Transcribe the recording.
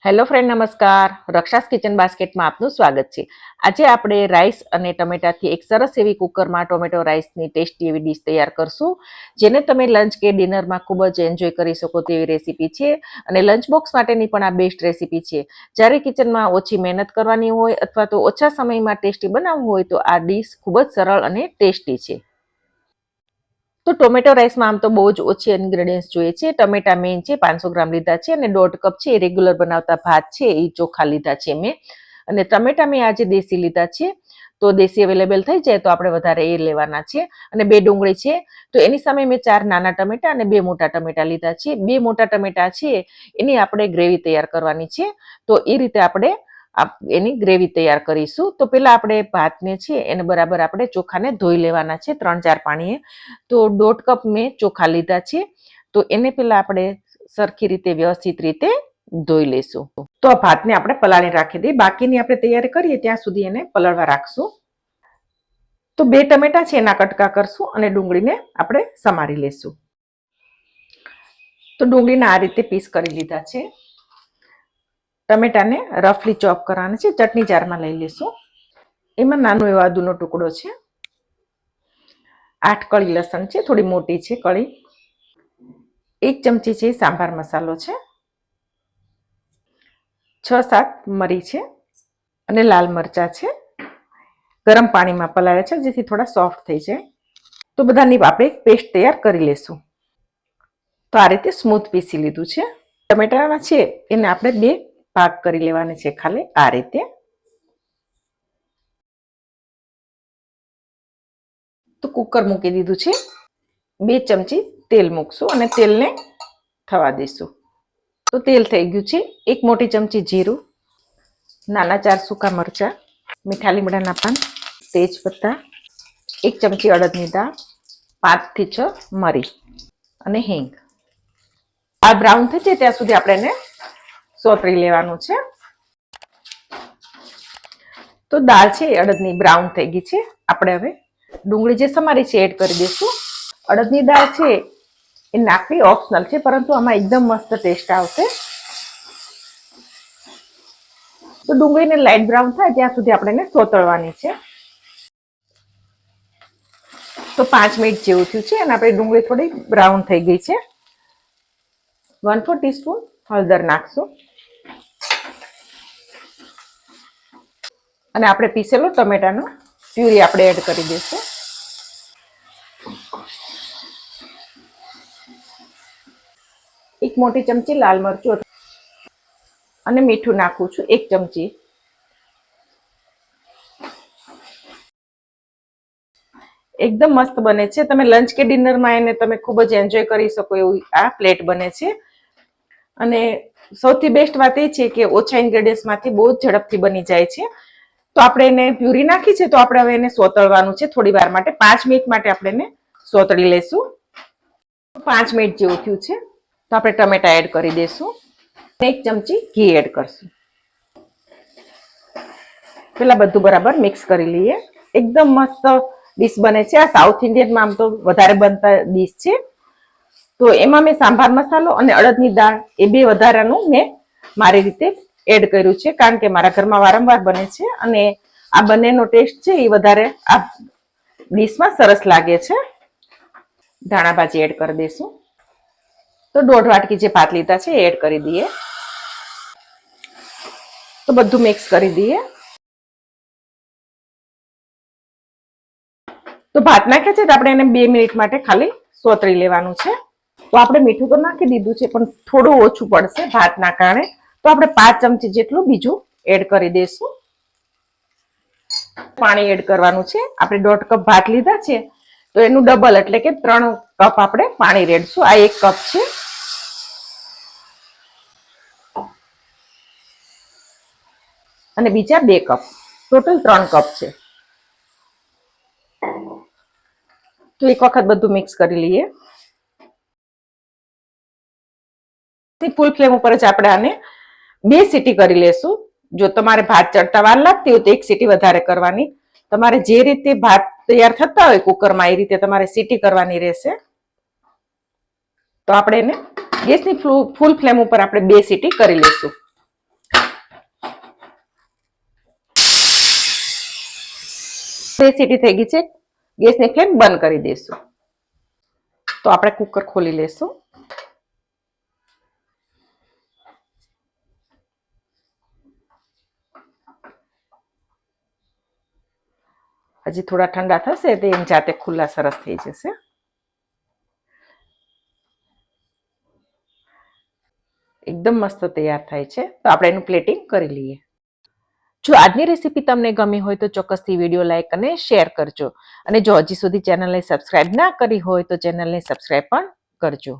Hello friend, નમસ્કાર. રક્ષાસ kitchen બાસ્કેટમાં આપનું સ્વાગત છે. આજે આપણે રાઈસ અને ટમેટાથી એક સરસ એવી કુકરમાં ટોમેટો રાઈસની ટેસ્ટી એવી ડીશ તૈયાર કરશું, જેને તમે લંચ કે ડિનરમાં ખૂબ જ એન્જોય કરી શકો તેવી રેસીપી છે. અને લંચ બોક્સ માટેની પણ આ બેસ્ટ રેસીપી છે. જ્યારે કિચનમાં ઓછી મહેનત કરવાની હોય અથવા તો ઓછા સમયમાં ટેસ્ટી બનાવવું હોય તો આ ડીશ ખૂબ જ સરળ અને ટેસ્ટી છે. તો ટોમેટો રાઈસમાં આમ તો બહુ જ ઓછી ઇન્ગ્રેડિયન્ટ્સ જોઈએ છે. ટમેટા મેઇન છે, 500 ગ્રામ લીધા છે, અને 1.5 કપ છે એ રેગ્યુલર બનાવતા ભાત છે એ ચોખા લીધા છે મેં. અને ટમેટા મેં આજે દેશી લીધા છે, તો દેશી અવેલેબલ થઈ જાય તો આપણે વધારે એ લેવાના છે. અને 2 ડુંગળી છે, તો એની સામે મેં 4 નાના ટમેટા અને 2 મોટા ટમેટા લીધા છે. 2 મોટા ટમેટા છે એની આપણે ગ્રેવી તૈયાર કરવાની છે, તો એ રીતે આપણે એની ગ્રેવી તૈયાર કરીશું. તો પેલા આપણે ભાતને છે એને બરાબર આપણે ચોખાને ધોઈ લેવાના છે 3-4 પાણીએ. તો 1.5 કપ મેં ચોખા લીધા છે, તો એને પેલા આપણે સરખી રીતે વ્યવસ્થિત રીતે ધોઈ લેશું. તો આ ભાતને આપણે પલાળી રાખી દઈએ, બાકીની આપણે તૈયારી કરીએ ત્યાં સુધી એને પલળવા રાખશું. તો 2 ટમેટા છે એના કટકા કરશું અને ડુંગળીને આપણે સમારી લેશું. તો ડુંગળીને આ રીતે પીસ કરી લીધા છે. ટમેટાને રફલી ચોપ કરવાના છે. ચટણી જારમાં લઈ લેશું. એમાં નાનો એવો આદુનો ટુકડો છે, 8 કળી લસણ છે, થોડી મોટી છે કળી, 1 ચમચી છે સાંભાર મસાલો છે, 6-7 મરી છે, અને લાલ મરચા છે. ગરમ પાણીમાં પલાળ્યા છે જેથી થોડા સોફ્ટ થઈ જાય. તો બધાની આપણે પેસ્ટ તૈયાર કરી લેશું. તો આ રીતે સ્મૂથ પીસી લીધું છે. ટમેટાના છે એને આપણે 2 ભાગ કરી લેવાના છે, ખાલી આ રીતે. તો કુકર મૂકી દીધું છે. 2 ચમચી તેલ મૂકશું અને તેલને થવા દઈશું. તો તેલ થઈ ગયું છે. 1 મોટી ચમચી જીરું, નાના 4 સૂકા મરચાં, મીઠા લીમડાના પાન, તેજ પત્તા, 1 ચમચી અડદની દાળ, 5 થી 6 મરી અને હિંગ. આ બ્રાઉન થઈ જાય ત્યાં સુધી આપણે એને સોતરી લેવાનું છે. તો દાળ છે એ અડદની બ્રાઉન થઈ ગઈ છે. આપણે હવે ડુંગળી જે સમારી છે એડ કરી દઈશું. અડદની દાળ છે એ નાખવી ઓપ્શનલ છે, પરંતુ આમાં એકદમ મસ્ત ટેસ્ટ આવશે. તો ડુંગળીને લાઇટ બ્રાઉન થાય ત્યાં સુધી આપણે એને સોતળવાની છે. તો 5 મિનિટ જેવું થયું છે અને આપણે ડુંગળી થોડી બ્રાઉન થઈ ગઈ છે. 1/4 ટીસ્પૂન હળદર નાખશું અને આપણે પીસેલો ટમેટાનો પ્યુરી આપણે એડ કરી દઈશું. એક મોટી ચમચી લાલ મરચું અને મીઠું નાખું છું 1 ચમચી. એકદમ મસ્ત બને છે. તમે લંચ કે ડિનરમાં એને તમે ખૂબ જ એન્જોય કરી શકો એવું આ પ્લેટ બને છે. અને સૌથી બેસ્ટ વાત એ છે કે ઓછા ઇન્ગ્રેડિયન્ટ્સમાંથી બહુ ઝડપથી બની જાય છે. તો આપણે એને પ્યુરી નાખી છે, તો આપણે હવે એને સોતળવાનું છે થોડી વાર માટે. 5 મિનિટ માટે આપણે એને સોતળી લેશું. 5 મિનિટ જેવું થયું છે, તો આપણે ટમેટા એડ કરી દઈશું. 1 ચમચી ઘી એડ કરશું. પેલા બધું બરાબર મિક્સ કરી લઈએ. એકદમ મસ્ત ડીશ બને છે. આ સાઉથ ઇન્ડિયનમાં આમ તો વધારે બનતા ડીશ છે. તો એમાં મેં સાંભાર મસાલો અને અડદની દાળ એ 2 વધારાનું મેં મારી રીતે એડ કર્યું છે, કારણ કે મારા ઘરમાં વારંવાર બને છે અને આ બંનેનો ટેસ્ટ છે એ વધારે આ ડીશમાં સરસ લાગે છે. ધાણા ભાજી એડ કરી દઈશું. તો 1.5 વાટકી જે ભાત લીધા છે એ એડ કરી દઈએ. તો બધું મિક્સ કરી દઈએ. તો ભાત નાખ્યા છે તો આપણે એને 2 મિનિટ માટે ખાલી સોતરી લેવાનું છે. તો આપણે મીઠું તો નાખી દીધું છે, પણ થોડું ઓછું પડશે ભાતના કારણે. તો આપણે 5 ચમચી જેટલું બીજું એડ કરી દઈશું. પાણી એડ કરવાનું છે. આપણે 1.5 કપ ભાત લીધા છે, તો એનું ડબલ એટલે કે 3 કપ આપણે પાણી રેડશું. આ 1 કપ છે અને બીજા 2 કપ, ટોટલ 3 કપ છે. તો એક વખત બધું મિક્સ કરી લઈએ. ફૂલ ફ્લેમ ઉપર જ આપણે આને 2 સીટી કરી લેશું. જો તમારે ભાત ચડતા વાર લાગતી હોય તો 1 સીટી વધારે કરવાની. તમારે જે રીતે ભાત તૈયાર થતા હોય કુકરમાં એ રીતે તમારે સીટી કરવાની રહેશે. તો આપણે એને ગેસની ફૂલ ફ્લેમ ઉપર આપણે 2 સીટી કરી લેશું. સીટી થઈ ગઈ છે, ગેસની ફ્લેમ બંધ કરી દઈશું. તો આપણે કુકર ખોલી લેશું. હજી થોડા ઠંડા થશે તો એની જાતે ખુલ્લા સરસ થઈ જશે. એકદમ મસ્ત તૈયાર થાય છે. તો આપણે એનું પ્લેટિંગ કરી લઈએ. જો આજની રેસીપી તમને ગમી હોય તો ચોક્કસથી વિડીયો લાઈક અને શેર કરજો. અને જો હજી સુધી ચેનલને સબસ્ક્રાઇબ ના કરી હોય તો ચેનલને સબસ્ક્રાઇબ પણ કરજો.